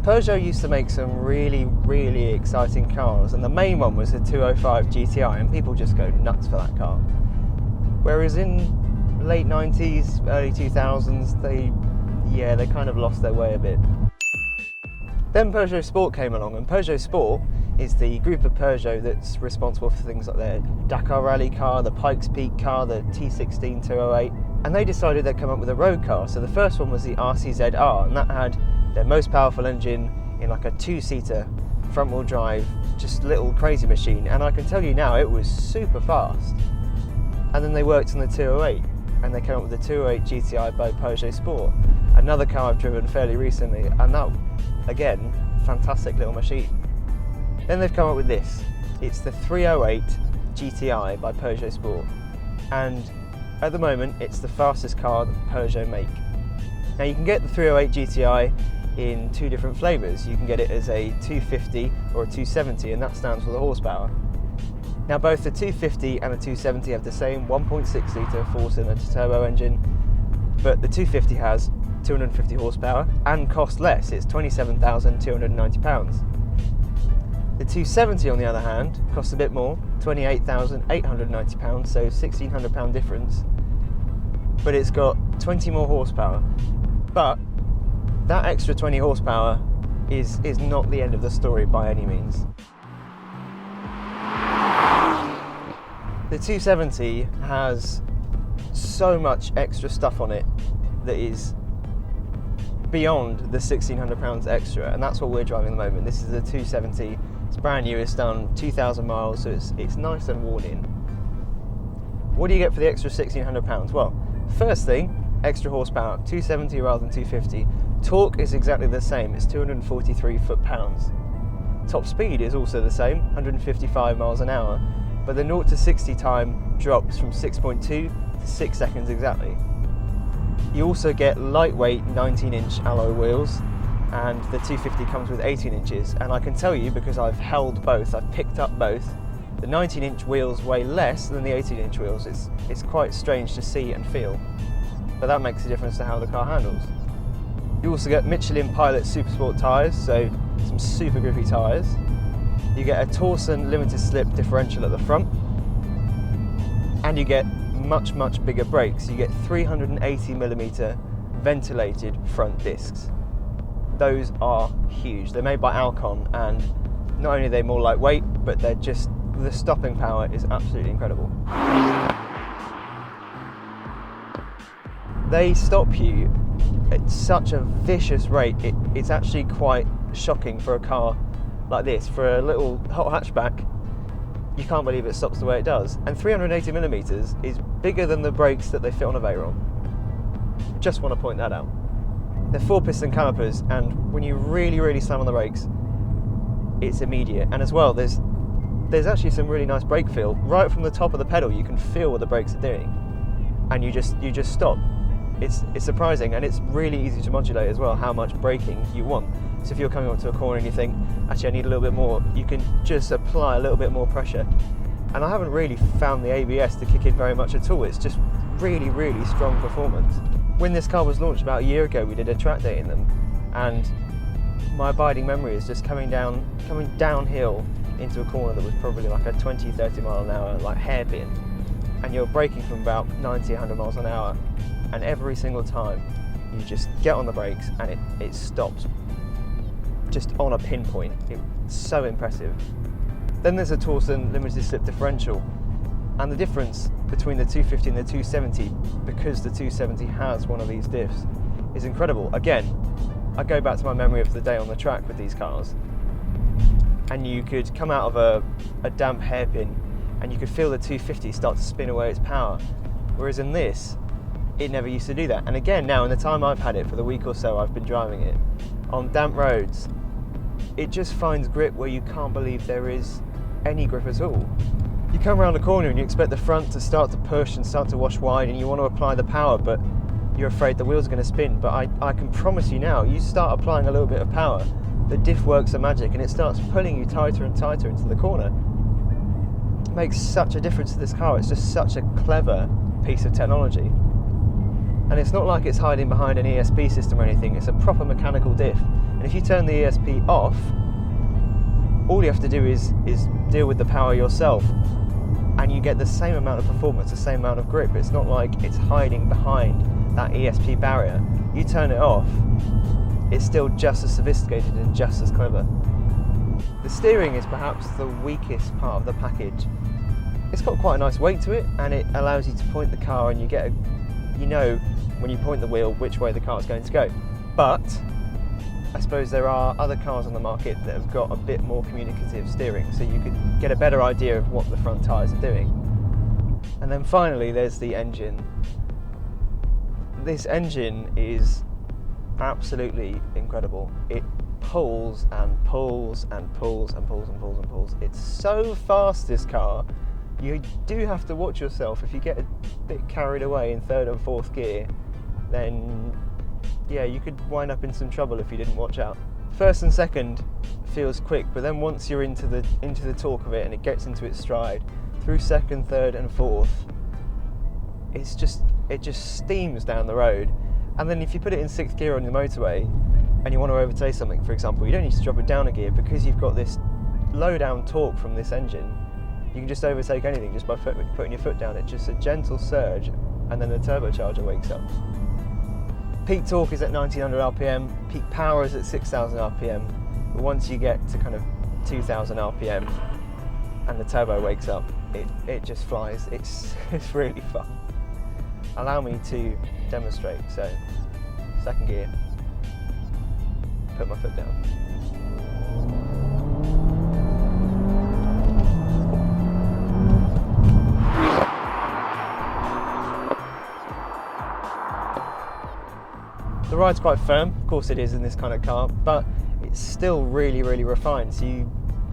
Peugeot used to make some really, really exciting cars, and the main one was the 205 GTI, and people just go nuts for that car. Whereas in late 90s, early 2000s, they kind of lost their way a bit. Then Peugeot Sport came along, and Peugeot Sport is the group of Peugeot that's responsible for things like their Dakar Rally car, the Pikes Peak car, the T16 208, and they decided they'd come up with a road car. So the first one was the RCZ-R, and that had their most powerful engine in like a two-seater front-wheel drive, just little crazy machine, and I can tell you now it was super fast. And then they worked on the 208, and they came up with the 208 GTI by Peugeot Sport, another car I've driven fairly recently, and that, again, fantastic little machine. Then they've come up with this. It's the 308 GTI by Peugeot Sport, and at the moment it's the fastest car that Peugeot make. Now you can get the 308 GTI in two different flavours. You can get it as a 250 or a 270, and that stands for the horsepower. Now both the 250 and the 270 have the same 1.6 litre 4-cylinder turbo engine, but the 250 has 250 horsepower and costs less. It's £27,290. The 270 on the other hand costs a bit more, £28,890, so £1,600 difference, but it's got 20 more horsepower. But that extra 20 horsepower is not the end of the story by any means. The 270 has so much extra stuff on it that is beyond the £1,600 extra, and that's what we're driving at the moment. This is a 270, it's brand new, it's done 2,000 miles, so it's nice and worn in. What do you get for the extra £1,600? Well, first thing, extra horsepower, 270 rather than 250. Torque is exactly the same, it's 243 foot-pounds. Top speed is also the same, 155 miles an hour, but the 0 to 60 time drops from 6.2 to 6 seconds exactly. You also get lightweight 19-inch alloy wheels, and the 250 comes with 18 inches, and I can tell you, because I've held both, I've picked up both, the 19-inch wheels weigh less than the 18-inch wheels. It's quite strange to see and feel, but that makes a difference to how the car handles. You also get Michelin Pilot Super Sport tyres, so some super grippy tyres. You get a Torsen limited slip differential at the front, and you get much bigger brakes. You get 380mm ventilated front discs. Those are huge. They're made by Alcon, and not only are they more lightweight, but they're just, the stopping power is absolutely incredible. They stop you at such a vicious rate, it's actually quite shocking for a car like this. For a little hot hatchback, you can't believe it stops the way it does. And 380mm is bigger than the brakes that they fit on a Veyron. Just want to point that out. They're 4-piston calipers, and when you really slam on the brakes, it's immediate. And as well, there's actually some really nice brake feel. Right from the top of the pedal, you can feel what the brakes are doing, and you just stop. It's surprising, and it's really easy to modulate as well how much braking you want. So if you're coming up to a corner and you think, actually I need a little bit more, you can just apply a little bit more pressure. And I haven't really found the ABS to kick in very much at all. It's just really strong performance. When this car was launched about a year ago, we did a track day in them, and my abiding memory is just coming downhill into a corner that was probably like a 20-30 mile an hour, like hairpin, and you're braking from about 90-100 miles an hour, and every single time you just get on the brakes and it stops just on a pinpoint. It's so impressive. Then there's a Torsen limited slip differential, and the difference between the 250 and the 270, because the 270 has one of these diffs, is incredible. Again, I go back to my memory of the day on the track with these cars, and you could come out of a damp hairpin and you could feel the 250 start to spin away its power, whereas in this, it never used to do that. And again, now in the time I've had it, for the week or so I've been driving it, on damp roads, it just finds grip where you can't believe there is any grip at all. You come around a corner and you expect the front to start to push and start to wash wide, and you want to apply the power, but you're afraid the wheels are going to spin. But I can promise you now, you start applying a little bit of power, the diff works a magic, and it starts pulling you tighter and tighter into the corner. It makes such a difference to this car. It's just such a clever piece of technology. And it's not like it's hiding behind an ESP system or anything, it's a proper mechanical diff. And if you turn the ESP off, all you have to do is deal with the power yourself, and you get the same amount of performance, the same amount of grip. It's not like it's hiding behind that ESP barrier. You turn it off, it's still just as sophisticated and just as clever. The steering is perhaps the weakest part of the package. It's got quite a nice weight to it, and it allows you to point the car, and you know when you point the wheel which way the car is going to go. But I suppose there are other cars on the market that have got a bit more communicative steering, so you could get a better idea of what the front tyres are doing. And then finally there's the engine. This engine is absolutely incredible. It pulls and pulls and pulls and pulls and pulls and pulls. It's so fast, this car. You do have to watch yourself. If you get a bit carried away in third and fourth gear, then yeah, you could wind up in some trouble if you didn't watch out. First and second feels quick, but then once you're into the torque of it and it gets into its stride, through second, third and fourth, it just steams down the road. And then if you put it in sixth gear on the motorway and you want to overtake something, for example, you don't need to drop it down a gear, because you've got this low down torque from this engine. You can just overtake anything just by putting your foot down. It's just a gentle surge, and then the turbocharger wakes up. Peak torque is at 1900 RPM, peak power is at 6000 RPM, but once you get to kind of 2000 RPM and the turbo wakes up, it just flies. It's really fun. Allow me to demonstrate. So, second gear, put my foot down. The ride's quite firm, of course it is in this kind of car, but it's still really, really refined. So you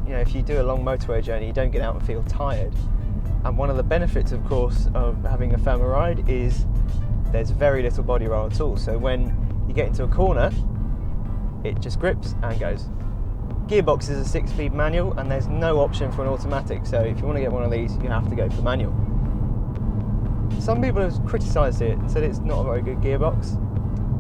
know, if you do a long motorway journey, you don't get out and feel tired. And one of the benefits, of course, of having a firmer ride is there's very little body roll at all. So when you get into a corner, it just grips and goes. Gearbox is a 6-speed manual, and there's no option for an automatic. So if you want to get one of these, you have to go for manual. Some people have criticised it and said it's not a very good gearbox.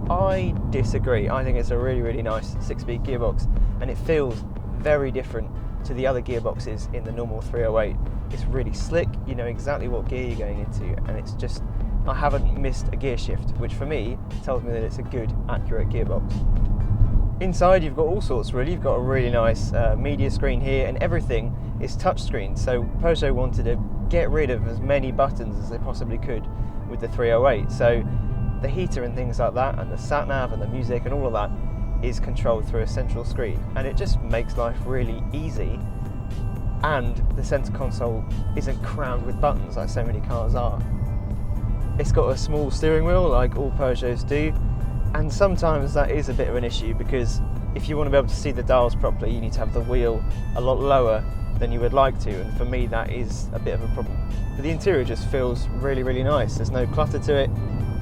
I disagree. I think it's a really, really nice 6-speed gearbox, and it feels very different to the other gearboxes in the normal 308. It's really slick, you know exactly what gear you're going into, and it's just, I haven't missed a gear shift, which for me tells me that it's a good, accurate gearbox. Inside you've got all sorts really. You've got a really nice media screen here, and everything is touchscreen. So Peugeot wanted to get rid of as many buttons as they possibly could with the 308. So the heater and things like that, and the sat nav and the music and all of that is controlled through a central screen, and it just makes life really easy. And the centre console isn't crammed with buttons like so many cars are. It's got a small steering wheel like all Peugeots do, and sometimes that is a bit of an issue, because if you want to be able to see the dials properly, you need to have the wheel a lot lower than you would like to, and for me that is a bit of a problem. But the interior just feels really, really nice. There's no clutter to it.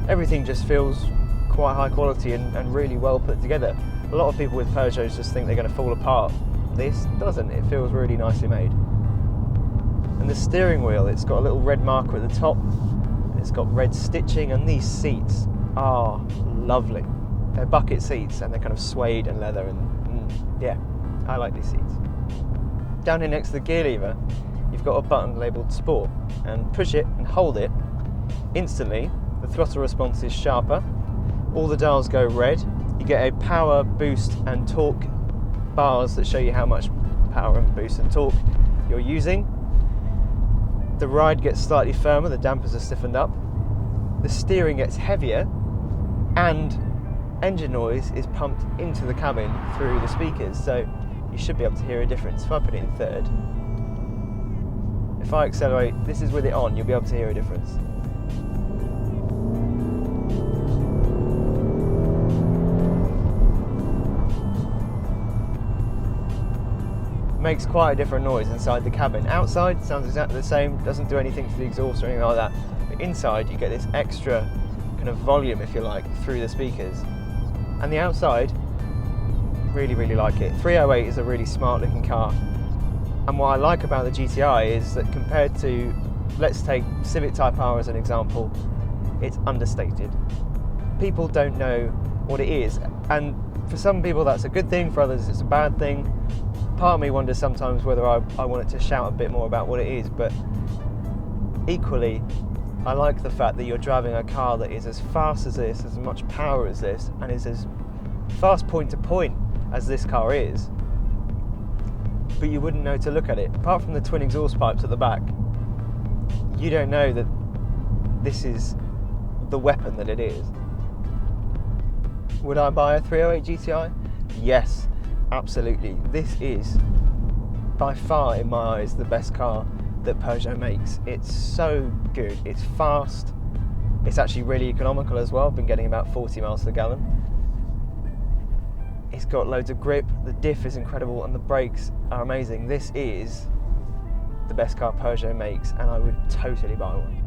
Everything just feels quite high quality and really well put together. A lot of people with Peugeots just think they're going to fall apart. This doesn't. It feels really nicely made. And the steering wheel, it's got a little red marker at the top, and it's got red stitching, and these seats are lovely. They're bucket seats, and they're kind of suede and leather, and yeah, I like these seats. Down here next to the gear lever, you've got a button labelled Sport, and push it and hold it. Instantly, the throttle response is sharper, all the dials go red, you get a power, boost and torque bars that show you how much power and boost and torque you're using. The ride gets slightly firmer, the dampers are stiffened up, the steering gets heavier, and engine noise is pumped into the cabin through the speakers, so you should be able to hear a difference. If I put it in third, if I accelerate, this is with it on, you'll be able to hear a difference. Makes quite a different noise inside the cabin. Outside sounds exactly the same, doesn't do anything to the exhaust or anything like that, but inside you get this extra kind of volume, if you like, through the speakers. And the outside, really, really like it. 308 is a really smart looking car, and what I like about the GTI is that compared to, let's take Civic Type R as an example, it's understated. people don't know what it is, and for some people that's a good thing, for others it's a bad thing. Part of me wonders sometimes whether I want it to shout a bit more about what it is, but equally I like the fact that you're driving a car that is as fast as this, as much power as this, and is as fast point to point as this car is, but you wouldn't know to look at it. Apart from the twin exhaust pipes at the back, you don't know that this is the weapon that it is. Would I buy a 308 GTI? Yes, absolutely. This is by far, in my eyes, the best car that Peugeot makes. It's so good, it's fast, it's actually really economical as well. I've been getting about 40 miles per gallon. It's got loads of grip, the diff is incredible, and the brakes are amazing. This is the best car Peugeot makes, and I would totally buy one.